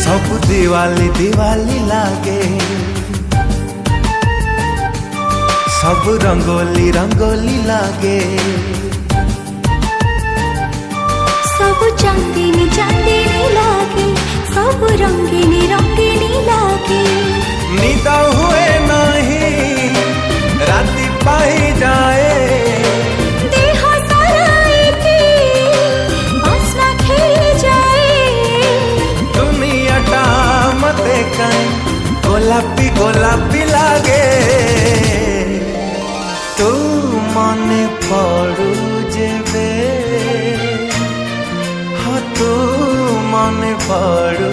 सब दिवाली दिवाली लागे, सब रंगोली रंगोली लागे, सब चांदनी चांदनी लागे, सब रंगीनी रंगीनी लागे। निद हुए नहीं राति पाई जाए, देह सारा बासना खेली जाए। दुनियाटा मते कहीं गोलापी गोलापी लागे। तू मने पड़ू जेबे, हाँ तू मने पड़ू